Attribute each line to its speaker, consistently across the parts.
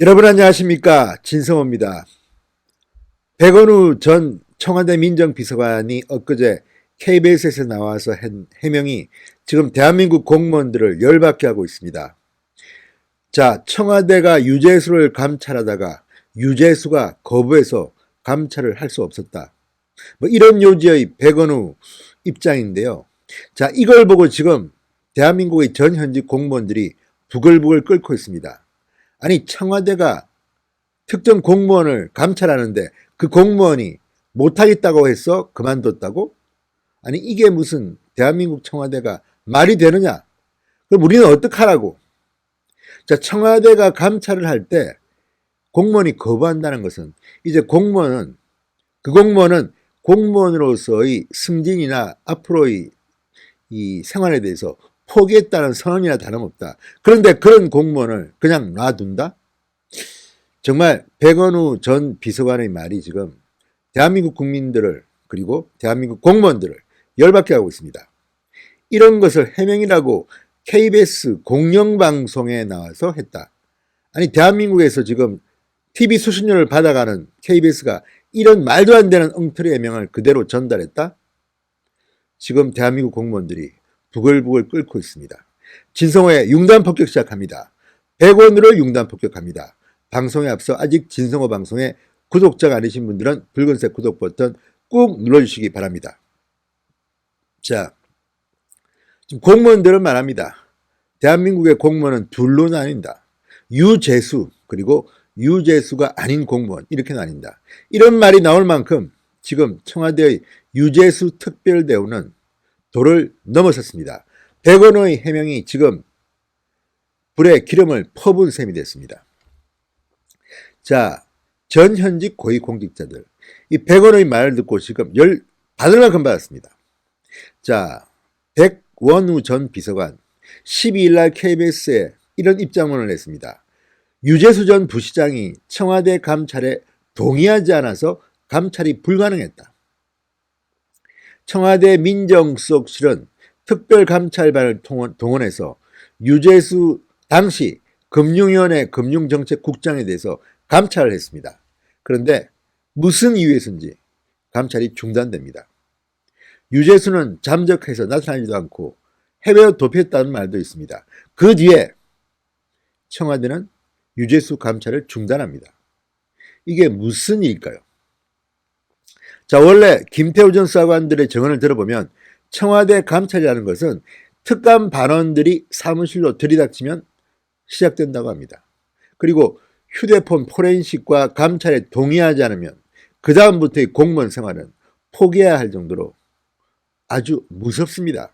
Speaker 1: 여러분 안녕하십니까, 진성호입니다. 백원우 전 청와대 민정비서관이 엊그제 KBS에서 나와서 한 해명이 지금 대한민국 공무원들을 열받게 하고 있습니다. 자, 청와대가 유재수를 감찰하다가 유재수가 거부해서 감찰을 할 수 없었다, 뭐 이런 요지의 백원우 입장인데요. 자, 이걸 보고 지금 대한민국의 전 현직 공무원들이 부글부글 끓고 있습니다. 아니, 청와대가 특정 공무원을 감찰하는데 그 공무원이 못하겠다고 해서 그만뒀다고? 아니, 이게 무슨 대한민국 청와대가 말이 되느냐? 그럼 우리는 어떡하라고? 자, 청와대가 감찰을 할 때 공무원이 거부한다는 것은 이제 그 공무원은 공무원으로서의 승진이나 앞으로의 이 생활에 대해서 포기했다는 선언이나 다름없다. 그런데 그런 공무원을 그냥 놔둔다? 정말 백원우 전 비서관의 말이 지금 대한민국 국민들을, 그리고 대한민국 공무원들을 열받게 하고 있습니다. 이런 것을 해명이라고 KBS 공영방송에 나와서 했다. 아니, 대한민국에서 지금 TV 수신료를 받아가는 KBS가 이런 말도 안 되는 엉터리 해명을 그대로 전달했다? 지금 대한민국 공무원들이 부글부글 끓고 있습니다. 진성호의 융단 폭격 시작합니다. 백원우를 융단 폭격합니다. 방송에 앞서 아직 진성호 방송에 구독자가 아니신 분들은 붉은색 구독 버튼 꾹 눌러주시기 바랍니다. 자, 지금 공무원들은 말합니다. 대한민국의 공무원은 둘로 나뉜다. 유재수, 그리고 유재수가 아닌 공무원, 이렇게 나뉜다. 이런 말이 나올 만큼 지금 청와대의 유재수 특별대우는 도를 넘어섰습니다. 백원우의 해명이 지금 불에 기름을 퍼부은 셈이 됐습니다. 자, 전현직 고위공직자들, 이 백원우의 말을 듣고 지금 열 받을 만큼 받았습니다. 자, 백원우 전 비서관 12일 날 KBS에 이런 입장문을 냈습니다. 유재수 전 부시장이 청와대 감찰에 동의하지 않아서 감찰이 불가능했다. 청와대 민정수석실은 특별감찰반을 동원해서 유재수 당시 금융위원회 금융정책국장에 대해서 감찰을 했습니다. 그런데 무슨 이유에서인지 감찰이 중단됩니다. 유재수는 잠적해서 나타나지도 않고 해외로 도피했다는 말도 있습니다. 그 뒤에 청와대는 유재수 감찰을 중단합니다. 이게 무슨 일일까요? 자, 원래 김태우 전 수사관들의 증언을 들어보면 청와대 감찰이라는 것은 특감 반원들이 사무실로 들이닥치면 시작된다고 합니다. 그리고 휴대폰 포렌식과 감찰에 동의하지 않으면 그 다음부터의 공무원 생활은 포기해야 할 정도로 아주 무섭습니다.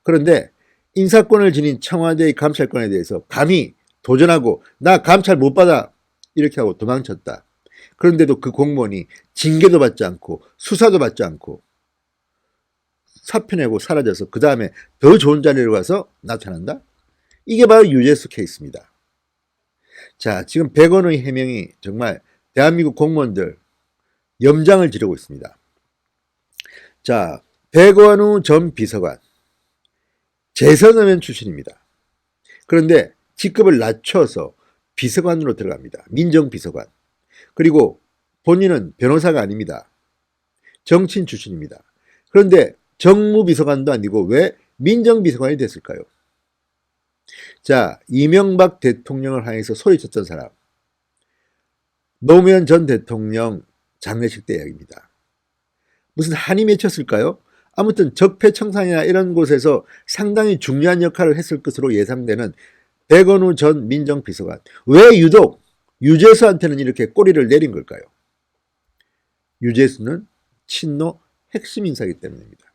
Speaker 1: 그런데 인사권을 지닌 청와대의 감찰권에 대해서 감히 도전하고 나 감찰 못 받아 이렇게 하고 도망쳤다. 그런데도 그 공무원이 징계도 받지 않고 수사도 받지 않고 사표 내고 사라져서 그 다음에 더 좋은 자리로 가서 나타난다? 이게 바로 유재수 케이스입니다. 자, 지금 백원우의 해명이 정말 대한민국 공무원들 염장을 지르고 있습니다. 자, 백원우 전 비서관 재선의원 출신입니다. 그런데 직급을 낮춰서 비서관으로 들어갑니다. 민정비서관. 그리고 본인은 변호사가 아닙니다. 정치인 출신입니다. 그런데 정무비서관도 아니고 왜 민정비서관이 됐을까요? 자, 이명박 대통령을 향해서 소리쳤던 사람, 노무현 전 대통령 장례식 때 이야기입니다. 무슨 한이 맺혔을까요? 아무튼 적폐청산이나 이런 곳에서 상당히 중요한 역할을 했을 것으로 예상되는 백원우 전 민정비서관, 왜 유독 유재수한테는 이렇게 꼬리를 내린 걸까요? 유재수는 친노 핵심 인사이기 때문입니다.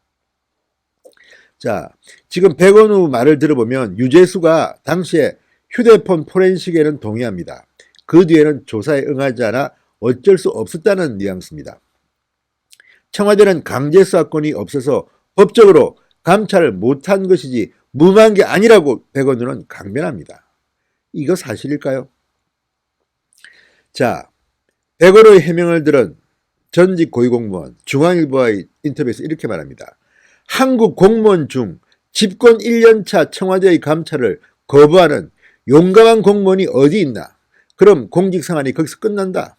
Speaker 1: 자, 지금 백원우 말을 들어보면 유재수가 당시에 휴대폰 포렌식에는 동의합니다. 그 뒤에는 조사에 응하지 않아 어쩔 수 없었다는 뉘앙스입니다. 청와대는 강제 수사권이 없어서 법적으로 감찰을 못한 것이지 무모한 게 아니라고 백원우는 강변합니다. 이거 사실일까요? 자, 백원우의 해명을 들은 전직 고위공무원 중앙일보와의 인터뷰에서 이렇게 말합니다. 한국 공무원 중 집권 1년차 청와대의 감찰을 거부하는 용감한 공무원이 어디 있나? 그럼 공직생활이 거기서 끝난다.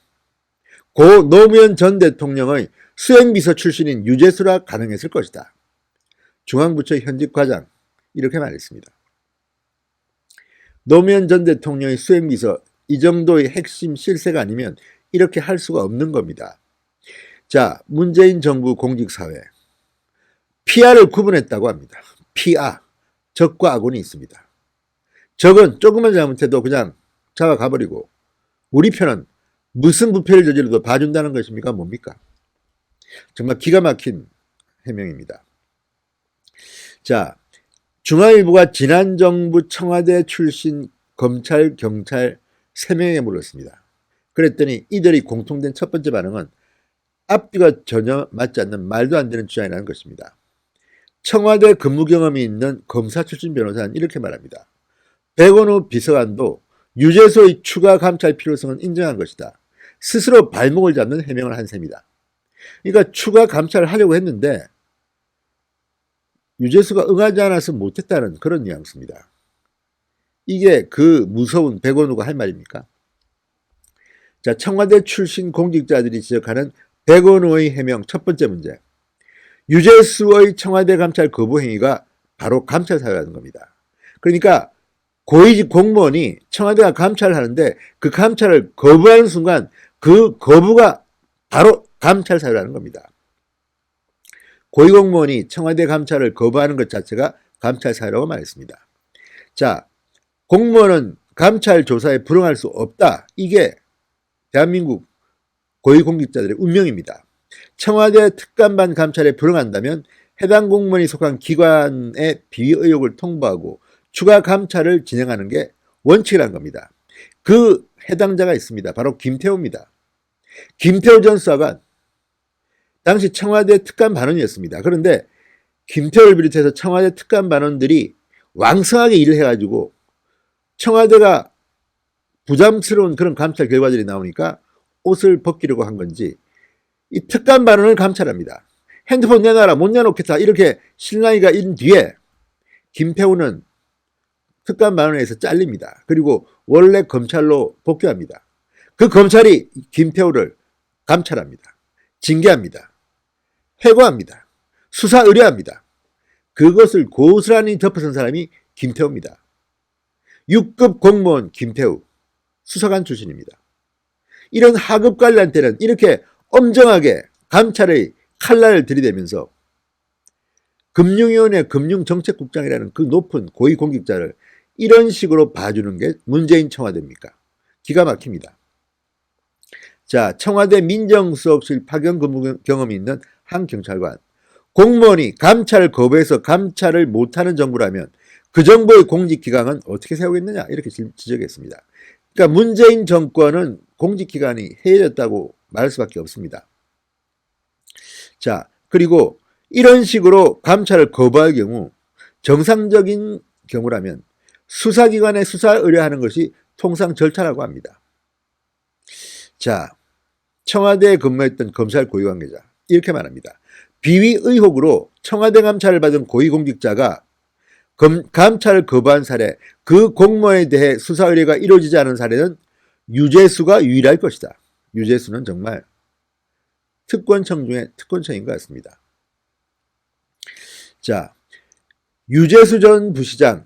Speaker 1: 고 노무현 전 대통령의 수행비서 출신인 유재수라 가능했을 것이다. 중앙부처 현직 과장 이렇게 말했습니다. 노무현 전 대통령의 수행비서 이 정도의 핵심 실세가 아니면 이렇게 할 수가 없는 겁니다. 자, 문재인 정부 공직사회 피아를 구분했다고 합니다. 피아, 적과 악원이 있습니다. 적은 조금만 잘못해도 그냥 잡아가버리고 우리 편은 무슨 부패를 저질러도 봐준다는 것입니까? 뭡니까? 정말 기가 막힌 해명입니다. 자, 중앙일보가 지난 정부 청와대 출신 검찰, 경찰 3명에게 물었습니다. 그랬더니 이들이 공통된 첫 번째 반응은 앞뒤가 전혀 맞지 않는 말도 안 되는 주장이라는 것입니다. 청와대 근무 경험이 있는 검사 출신 변호사는 이렇게 말합니다. 백원우 비서관도 유재수의 추가 감찰 필요성은 인정한 것이다. 스스로 발목을 잡는 해명을 한 셈이다. 그러니까 추가 감찰을 하려고 했는데 유재수가 응하지 않아서 못했다는 그런 뉘앙스입니다. 이게 그 무서운 백원우가 할 말입니까? 자, 청와대 출신 공직자들이 지적하는 백원우의 해명 첫 번째 문제. 유재수의 청와대 감찰 거부 행위가 바로 감찰 사유라는 겁니다. 그러니까 고위직 공무원이 청와대가 감찰을 하는데 그 감찰을 거부하는 순간 그 거부가 바로 감찰 사유라는 겁니다. 고위공무원이 청와대 감찰을 거부하는 것 자체가 감찰 사유라고 말했습니다. 자, 공무원은 감찰 조사에 불응할 수 없다. 이게 대한민국 고위공직자들의 운명입니다. 청와대 특감반 감찰에 불응한다면 해당 공무원이 속한 기관의 비위 의혹을 통보하고 추가 감찰을 진행하는 게 원칙이라는 겁니다. 그 해당자가 있습니다. 바로 김태우입니다. 김태우 전 수사관 당시 청와대 특감반원이었습니다. 그런데 김태우를 비롯해서 청와대 특감반원들이 왕성하게 일을 해가지고 청와대가 부담스러운 그런 감찰 결과들이 나오니까 옷을 벗기려고 한 건지 이 특감반원을 감찰합니다. 핸드폰 내놔라, 못 내놓겠다 이렇게 실랑이가 있는 뒤에 김태우는 특감반원에서 잘립니다. 그리고 원래 검찰로 복귀합니다. 그 검찰이 김태우를 감찰합니다. 징계합니다. 해고합니다. 수사 의뢰합니다. 그것을 고스란히 덮어선 사람이 김태우입니다. 6급 공무원 김태우, 수사관 출신입니다. 이런 하급 관리한테는 이렇게 엄정하게 감찰의 칼날을 들이대면서 금융위원회 금융정책국장이라는 그 높은 고위공직자를 이런 식으로 봐주는 게 문재인 청와대입니까? 기가 막힙니다. 자, 청와대 민정수석실 파견 근무 경험이 있는 한 경찰관. 공무원이 감찰을 거부해서 감찰을 못하는 정부라면 그 정부의 공직기강은 어떻게 세우겠느냐 이렇게 지적했습니다. 그러니까 문재인 정권은 공직기관이 해이해졌다고 말할 수밖에 없습니다. 자, 그리고 이런 식으로 감찰을 거부할 경우 정상적인 경우라면 수사기관에 수사 의뢰하는 것이 통상 절차라고 합니다. 자, 청와대에 근무했던 검찰 고위 관계자 이렇게 말합니다. 비위 의혹으로 청와대 감찰을 받은 고위공직자가 감찰을 거부한 사례, 그 공무원에 대해 수사 의뢰가 이루어지지 않은 사례는 유재수가 유일할 것이다. 유재수는 정말 특권청 중에 특권청인 것 같습니다. 자, 유재수 전 부시장,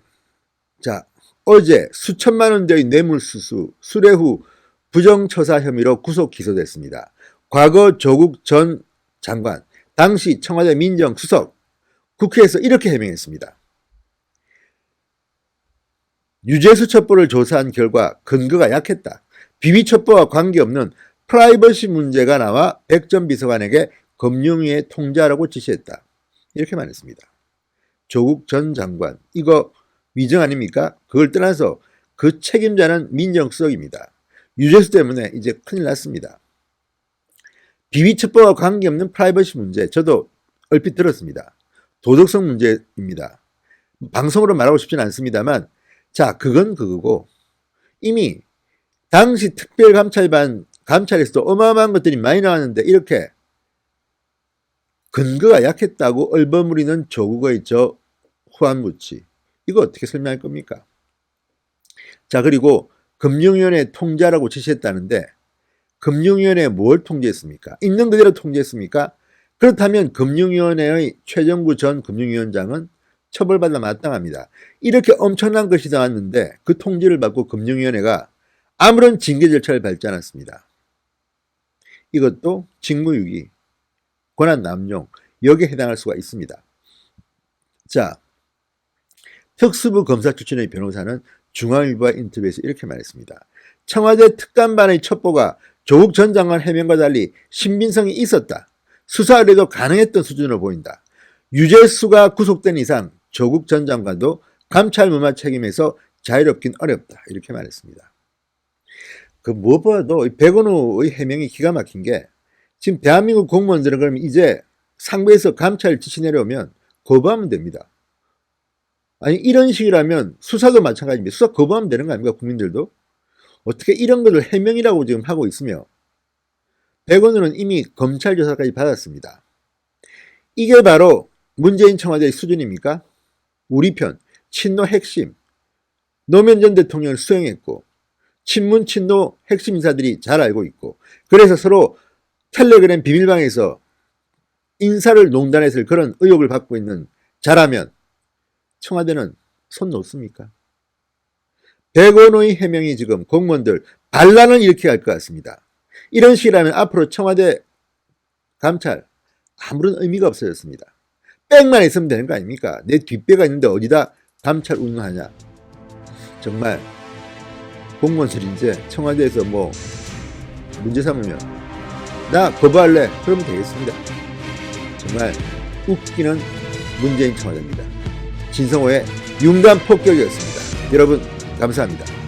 Speaker 1: 자, 어제 수천만 원대의 뇌물수수, 수뢰 후 부정처사 혐의로 구속 기소됐습니다. 과거 조국 전 장관, 당시 청와대 민정수석, 국회에서 이렇게 해명했습니다. 유재수 첩보를 조사한 결과 근거가 약했다. 비위 첩보와 관계없는 프라이버시 문제가 나와 백 전 비서관에게 금융위에 통지하라고 지시했다. 이렇게 말했습니다. 조국 전 장관, 이거 위증 아닙니까? 그걸 떠나서 그 책임자는 민정수석입니다. 유재수 때문에 이제 큰일 났습니다. 비위 첩보와 관계없는 프라이버시 문제, 저도 얼핏 들었습니다. 도덕성 문제입니다. 방송으로 말하고 싶지는 않습니다만, 자, 그건 그거고, 이미 당시 특별감찰반 감찰에서도 어마어마한 것들이 많이 나왔는데 이렇게 근거가 약했다고 얼버무리는 조국의 저 후한무치, 이거 어떻게 설명할 겁니까? 자, 그리고 금융위원회 통제하라고 지시했다는데 금융위원회 뭘 통제했습니까? 있는 그대로 통제했습니까? 그렇다면 금융위원회의 최정구 전 금융위원장은 처벌받아 마땅합니다. 이렇게 엄청난 것이 나왔는데 그 통지를 받고 금융위원회가 아무런 징계 절차를 밟지 않았습니다. 이것도 직무유기, 권한 남용, 여기에 해당할 수가 있습니다. 자, 특수부 검사 출신의 변호사는 중앙일보와 인터뷰에서 이렇게 말했습니다. 청와대 특감반의 첩보가 조국 전 장관 해명과 달리 신빙성이 있었다. 수사 의뢰도 가능했던 수준으로 보인다. 유재수가 구속된 이상 조국 전 장관도 감찰 무마 책임에서 자유롭긴 어렵다. 이렇게 말했습니다. 그 무엇보다도 백원우의 해명이 기가 막힌 게 지금 대한민국 공무원들은 그러면 이제 상부에서 감찰 지시 내려오면 거부하면 됩니다. 아니 이런 식이라면 수사도 마찬가지입니다. 수사 거부하면 되는 거 아닙니까? 국민들도. 어떻게 이런 것을 해명이라고 지금 하고 있으며 백원우는 이미 검찰 조사까지 받았습니다. 이게 바로 문재인 청와대의 수준입니까? 우리 편 친노 핵심 노무현 전 대통령을 수행했고 친문 친노 핵심 인사들이 잘 알고 있고 그래서 서로 텔레그램 비밀방에서 인사를 농단했을 그런 의혹을 받고 있는 자라면 청와대는 손 놓습니까? 백원우의 해명이 지금 공무원들 반란을 일으키게 할 것 같습니다. 이런 식이라면 앞으로 청와대 감찰 아무런 의미가 없어졌습니다. 백만 있으면 되는 거 아닙니까? 내 뒷배가 있는데 어디다 감찰 운운하냐. 정말 공무원들이 이제 청와대에서 뭐 문제 삼으면 나 거부할래 그러면 되겠습니다. 정말 웃기는 문재인 청와대입니다. 진성호의 윤감 폭격이었습니다. 여러분 감사합니다.